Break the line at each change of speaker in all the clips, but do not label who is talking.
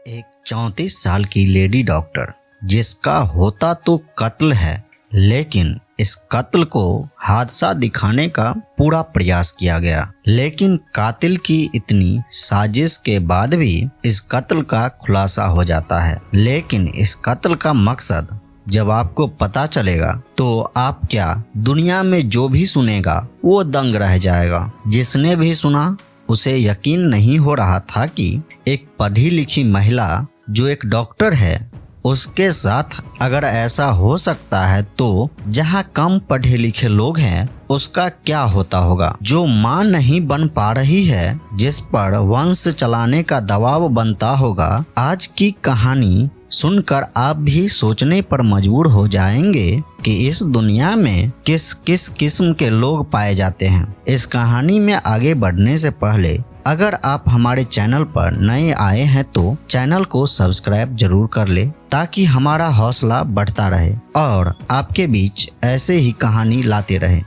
एक 34 साल की लेडी डॉक्टर जिसका होता तो कत्ल है, लेकिन इस कत्ल को हादसा दिखाने का पूरा प्रयास किया गया। लेकिन कातिल की इतनी साजिश के बाद भी इस कत्ल का खुलासा हो जाता है। लेकिन इस कत्ल का मकसद जब आपको पता चलेगा तो आप क्या, दुनिया में जो भी सुनेगा वो दंग रह जाएगा। जिसने भी सुना उसे यकीन नहीं हो रहा था कि एक पढ़ी लिखी महिला जो एक डॉक्टर है उसके साथ अगर ऐसा हो सकता है तो जहां कम पढ़े लिखे लोग हैं उसका क्या होता होगा। जो मां नहीं बन पा रही है, जिस पर वंश चलाने का दबाव बनता होगा। आज की कहानी सुनकर आप भी सोचने पर मजबूर हो जाएंगे कि इस दुनिया में किस किस किस्म के लोग पाए जाते हैं। इस कहानी में आगे बढ़ने से पहले अगर आप हमारे चैनल पर नए आए हैं तो चैनल को सब्सक्राइब जरूर कर ले, ताकि हमारा हौसला बढ़ता रहे और आपके बीच ऐसे ही कहानी लाते रहे।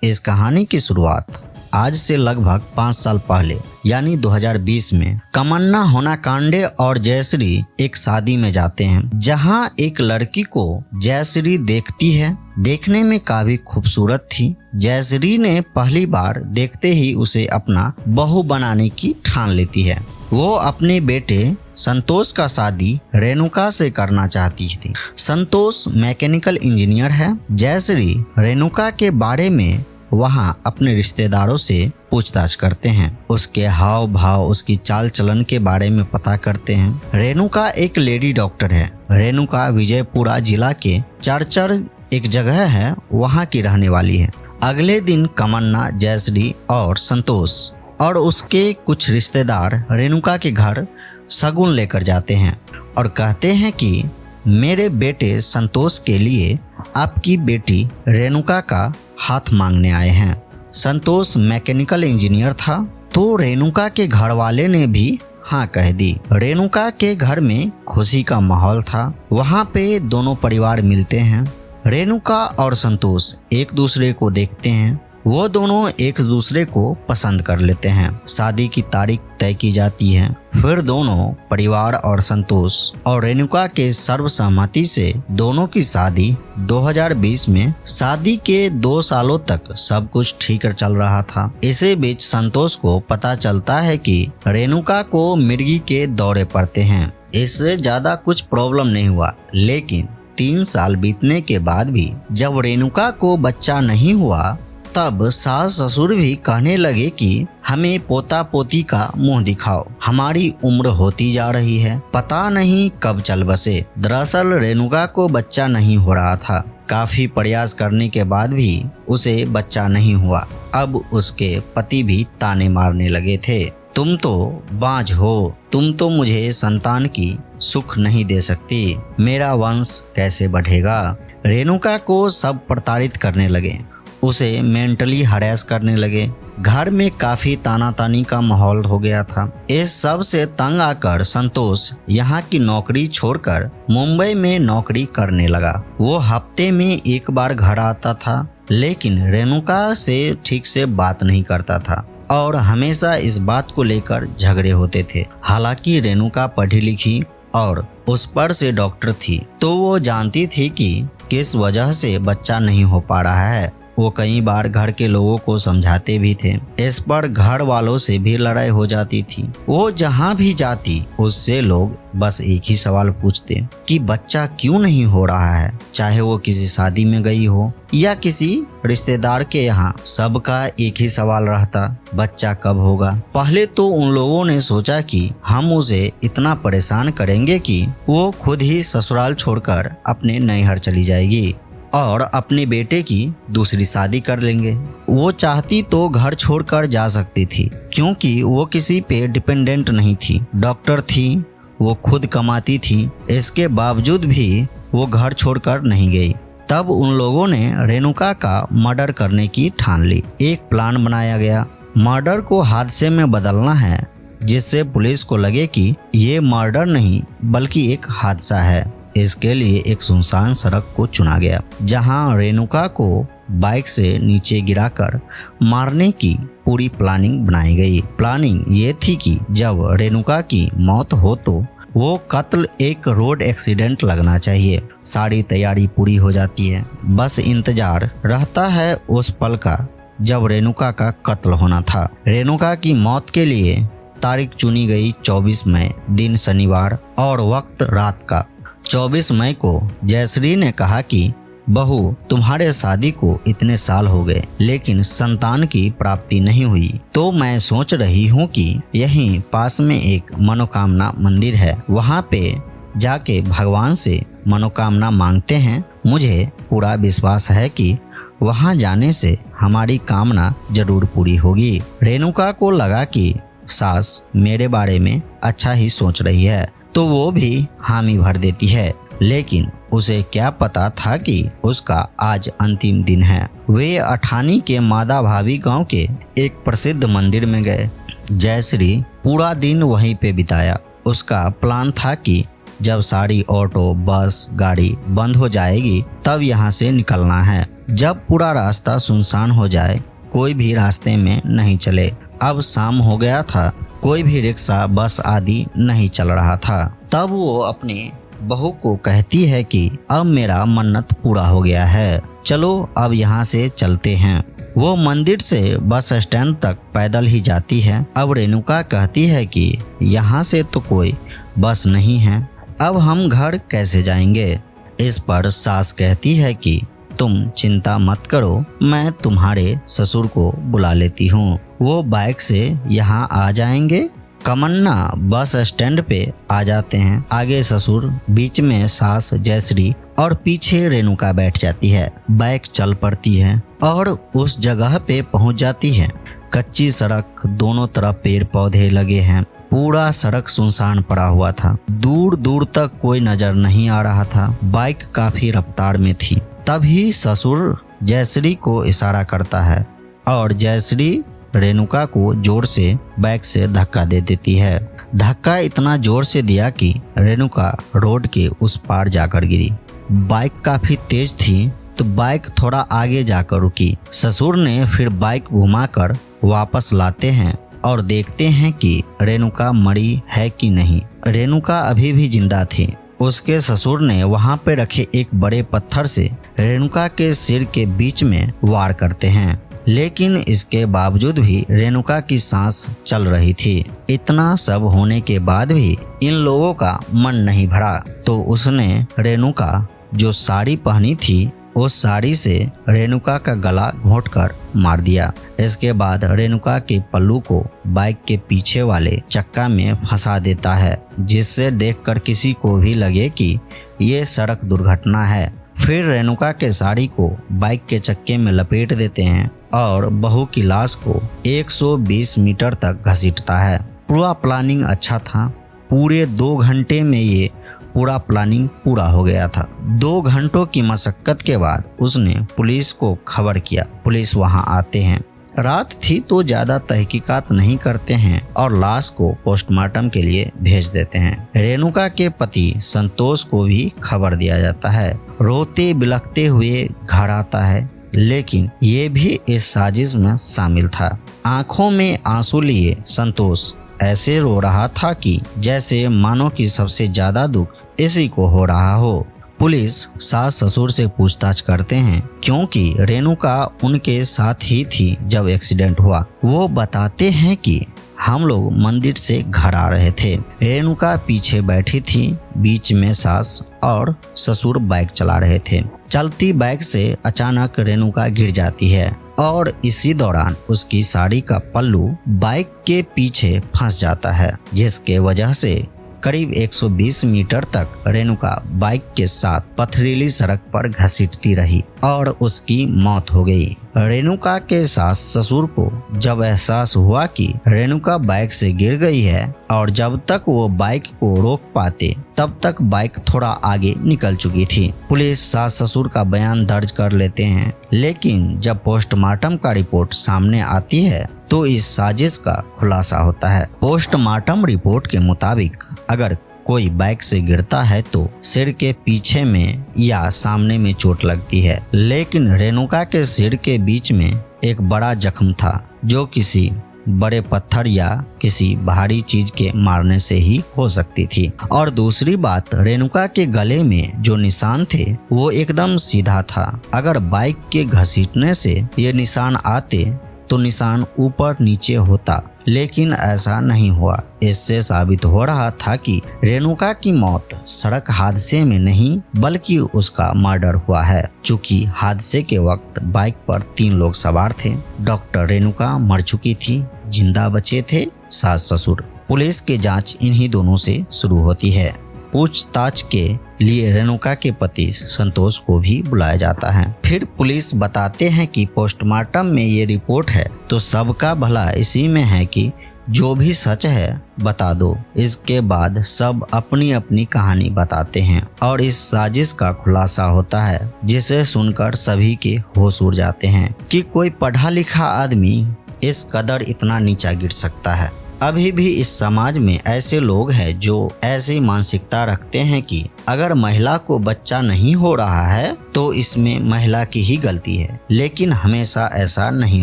इस कहानी की शुरुआत आज से लगभग 5 साल पहले यानी 2020 में कमन्ना होनाकांडे और जयश्री एक शादी में जाते हैं, जहां एक लड़की को जयश्री देखती है। देखने में काफी खूबसूरत थी। जयश्री ने पहली बार देखते ही उसे अपना बहू बनाने की ठान लेती है। वो अपने बेटे संतोष का शादी रेणुका से करना चाहती थी। संतोष मैकेनिकल इंजीनियर है। जयश्री रेणुका के बारे में वहां अपने रिश्तेदारों से पूछताछ करते हैं। उसके हाव भाव, उसकी चाल चलन के बारे में पता करते हैं। रेणुका एक लेडी डॉक्टर है। रेणुका विजयपुरा जिला के चरचर एक जगह है, वहां की रहने वाली है। अगले दिन कमन्ना, जयश्री और संतोष और उसके कुछ रिश्तेदार रेणुका के घर शगुन लेकर जाते हैं और कहते हैं कि मेरे बेटे संतोष के लिए आपकी बेटी रेणुका का हाथ मांगने आए हैं। संतोष मैकेनिकल इंजीनियर था तो रेणुका के घर वाले ने भी हाँ कह दी। रेणुका के घर में खुशी का माहौल था। वहाँ पे दोनों परिवार मिलते हैं। रेणुका और संतोष एक दूसरे को देखते हैं। वो दोनों एक दूसरे को पसंद कर लेते हैं। शादी की तारीख तय की जाती है। फिर दोनों परिवार और संतोष और रेणुका के सर्वसम्मति से दोनों की शादी 2020 में। शादी के 2 सालों तक सब कुछ ठीक चल रहा था। इसी बीच संतोष को पता चलता है कि रेणुका को मिर्गी के दौरे पड़ते हैं। इससे ज्यादा कुछ प्रॉब्लम नहीं हुआ, लेकिन 3 साल बीतने के बाद भी जब रेणुका को बच्चा नहीं हुआ तब सास ससुर भी कहने लगे कि हमें पोता पोती का मुंह दिखाओ, हमारी उम्र होती जा रही है, पता नहीं कब चल बसे। दरअसल रेणुका को बच्चा नहीं हो रहा था। काफी प्रयास करने के बाद भी उसे बच्चा नहीं हुआ। अब उसके पति भी ताने मारने लगे थे, तुम तो बांझ हो, तुम तो मुझे संतान की सुख नहीं दे सकती, मेरा वंश कैसे बढ़ेगा। रेणुका को सब प्रताड़ित करने लगे, उसे मेंटली हरेस करने लगे। घर में काफी तानातानी का माहौल हो गया था। इस सब से तंग आकर संतोष यहाँ की नौकरी छोड़कर मुंबई में नौकरी करने लगा। वो हफ्ते में एक बार घर आता था, लेकिन रेणुका से ठीक से बात नहीं करता था और हमेशा इस बात को लेकर झगड़े होते थे। हालांकि रेणुका पढ़ी लिखी और उस पर से डॉक्टर थी, तो वो जानती थी कि किस वजह से बच्चा नहीं हो पा रहा है। वो कई बार घर के लोगों को समझाते भी थे। इस पर घर वालों से भी लड़ाई हो जाती थी। वो जहाँ भी जाती उससे लोग बस एक ही सवाल पूछते कि बच्चा क्यों नहीं हो रहा है। चाहे वो किसी शादी में गई हो या किसी रिश्तेदार के यहाँ, सबका एक ही सवाल रहता, बच्चा कब होगा। पहले तो उन लोगों ने सोचा कि हम उसे इतना परेशान करेंगे कि वो खुद ही ससुराल छोड़कर अपने नैहर चली जाएगी और अपने बेटे की दूसरी शादी कर लेंगे। वो चाहती तो घर छोड़कर जा सकती थी, क्योंकि वो किसी पे डिपेंडेंट नहीं थी। डॉक्टर थी, वो खुद कमाती थी। इसके बावजूद भी वो घर छोड़कर नहीं गई। तब उन लोगों ने रेणुका का मर्डर करने की ठान ली। एक प्लान बनाया गया। मर्डर को हादसे में बदलना है, जिससे पुलिस को लगे कि ये मर्डर नहीं बल्कि एक हादसा है। इसके लिए एक सुनसान सड़क को चुना गया, जहां रेणुका को बाइक से नीचे गिराकर मारने की पूरी प्लानिंग बनाई गई। प्लानिंग ये थी कि जब रेणुका की मौत हो तो वो कत्ल एक रोड एक्सीडेंट लगना चाहिए। सारी तैयारी पूरी हो जाती है, बस इंतजार रहता है उस पल का जब रेणुका का कत्ल होना था। रेणुका की मौत के लिए तारीख चुनी गई 24 मई, दिन शनिवार और वक्त रात का। 24 मई को जयश्री ने कहा कि बहू, तुम्हारे शादी को इतने साल हो गए लेकिन संतान की प्राप्ति नहीं हुई, तो मैं सोच रही हूँ कि यहीं पास में एक मनोकामना मंदिर है, वहाँ पे जाके भगवान से मनोकामना मांगते हैं। मुझे पूरा विश्वास है कि वहाँ जाने से हमारी कामना जरूर पूरी होगी। रेणुका को लगा कि सास मेरे बारे में अच्छा ही सोच रही है, तो वो भी हामी भर देती है, लेकिन उसे क्या पता था कि उसका आज अंतिम दिन है। वे अठानी के मादा भाभी गांव के एक प्रसिद्ध मंदिर में गए। जयश्री पूरा दिन वहीं पे बिताया। उसका प्लान था कि जब सारी ऑटो, बस, गाड़ी बंद हो जाएगी तब यहाँ से निकलना है। जब पूरा रास्ता सुनसान हो जाए, कोई भी रास्ते में नहीं चले। अब शाम हो गया था, कोई भी रिक्शा, बस आदि नहीं चल रहा था। तब वो अपनी बहू को कहती है कि अब मेरा मन्नत पूरा हो गया है, चलो अब यहाँ से चलते हैं। वो मंदिर से बस स्टैंड तक पैदल ही जाती है। अब रेणुका कहती है कि यहाँ से तो कोई बस नहीं है, अब हम घर कैसे जाएंगे। इस पर सास कहती है कि तुम चिंता मत करो, मैं तुम्हारे ससुर को बुला लेती हूँ, वो बाइक से यहाँ आ जाएंगे। कमन्ना बस स्टैंड पे आ जाते हैं। आगे ससुर, बीच में सास जयश्री और पीछे रेणुका बैठ जाती है। बाइक चल पड़ती है और उस जगह पे पहुंच जाती है। कच्ची सड़क, दोनों तरफ पेड़ पौधे लगे हैं। पूरा सड़क सुनसान पड़ा हुआ था, दूर दूर तक कोई नजर नहीं आ रहा था। बाइक काफी रफ्तार में थी। तभी ससुर जयश्री को इशारा करता है और जयश्री रेणुका को जोर से बाइक से धक्का दे देती है। धक्का इतना जोर से दिया कि रेणुका रोड के उस पार जाकर गिरी। बाइक काफी तेज थी तो बाइक थोड़ा आगे जाकर रुकी। ससुर ने फिर बाइक घुमाकर वापस लाते हैं और देखते हैं कि रेणुका मरी है कि नहीं। रेणुका अभी भी जिंदा थी। उसके ससुर ने वहां पे रखे एक बड़े पत्थर से रेणुका के सिर के बीच में वार करते हैं, लेकिन इसके बावजूद भी रेणुका की सांस चल रही थी। इतना सब होने के बाद भी इन लोगों का मन नहीं भरा, तो उसने रेणुका जो साड़ी पहनी थी उस साड़ी से रेणुका का गला घोंटकर मार दिया। इसके बाद रेणुका के पल्लू को बाइक के पीछे वाले चक्का में फंसा देता है, जिससे देखकर किसी को भी लगे कि ये सड़क दुर्घटना है। फिर रेणुका के साड़ी को बाइक के चक्के में लपेट देते हैं और बहू की लाश को 120 मीटर तक घसीटता है। पूरा प्लानिंग अच्छा था। पूरे 2 घंटे में ये पूरा प्लानिंग पूरा हो गया था। 2 घंटों की मशक्कत के बाद उसने पुलिस को खबर किया। पुलिस वहां आते हैं। रात थी तो ज्यादा तहकीकात नहीं करते हैं और लाश को पोस्टमार्टम के लिए भेज देते हैं। रेणुका के पति संतोष को भी खबर दिया जाता है। रोते बिलखते हुए घर आता है, लेकिन ये भी इस साजिश में शामिल था। आंखों में आंसू लिए संतोष ऐसे रो रहा था कि जैसे मानो कि सबसे ज्यादा दुख इसी को हो रहा हो। पुलिस सास ससुर से पूछताछ करते हैं, क्योंकि रेणुका उनके साथ ही थी जब एक्सीडेंट हुआ। वो बताते हैं कि हम लोग मंदिर से घर आ रहे थे। रेणुका पीछे बैठी थी, बीच में सास और ससुर बाइक चला रहे थे। चलती बाइक से अचानक रेणुका गिर जाती है और इसी दौरान उसकी साड़ी का पल्लू बाइक के पीछे फंस जाता है, जिसके वजह से करीब 120 मीटर तक रेणुका बाइक के साथ पथरीली सड़क पर घसीटती रही और उसकी मौत हो गई। रेणुका के सास ससुर को जब एहसास हुआ कि रेणुका बाइक से गिर गई है और जब तक वो बाइक को रोक पाते तब तक बाइक थोड़ा आगे निकल चुकी थी। पुलिस सास ससुर का बयान दर्ज कर लेते हैं, लेकिन जब पोस्टमार्टम का रिपोर्ट सामने आती है तो इस साजिश का खुलासा होता है। पोस्टमार्टम रिपोर्ट के मुताबिक अगर कोई बाइक से गिरता है तो सिर के पीछे में या सामने में चोट लगती है, लेकिन रेणुका के सिर के बीच में एक बड़ा जख्म था जो किसी बड़े पत्थर या किसी भारी चीज के मारने से ही हो सकती थी। और दूसरी बात, रेणुका के गले में जो निशान थे वो एकदम सीधा था। अगर बाइक के घसीटने से ये निशान आते तो निशान ऊपर नीचे होता, लेकिन ऐसा नहीं हुआ। इससे साबित हो रहा था कि रेणुका की मौत सड़क हादसे में नहीं बल्कि उसका मर्डर हुआ है। चूंकि हादसे के वक्त बाइक पर 3 लोग सवार थे। डॉक्टर रेणुका मर चुकी थी, जिंदा बचे थे सास ससुर। पुलिस की जांच इन्हीं दोनों से शुरू होती है। पूछताछ के लिए रेणुका के पति संतोष को भी बुलाया जाता है। फिर पुलिस बताते हैं कि पोस्टमार्टम में ये रिपोर्ट है तो सबका भला इसी में है कि जो भी सच है बता दो। इसके बाद सब अपनी अपनी कहानी बताते हैं और इस साजिश का खुलासा होता है, जिसे सुनकर सभी के होश उड़ जाते हैं कि कोई पढ़ा लिखा आदमी इस कदर इतना नीचा गिर सकता है। अभी भी इस समाज में ऐसे लोग हैं जो ऐसी मानसिकता रखते हैं कि अगर महिला को बच्चा नहीं हो रहा है तो इसमें महिला की ही गलती है, लेकिन हमेशा ऐसा नहीं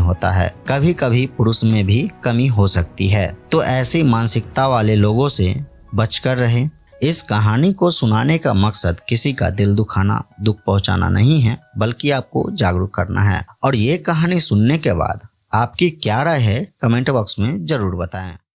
होता है। कभी कभी पुरुष में भी कमी हो सकती है। तो ऐसी मानसिकता वाले लोगों से बचकर रहें। इस कहानी को सुनाने का मकसद किसी का दिल दुखाना, दुख पहुंचाना नहीं है, बल्कि आपको जागरूक करना है। और ये कहानी सुनने के बाद आपकी क्या राय है कमेंट बॉक्स में जरूर बताएं।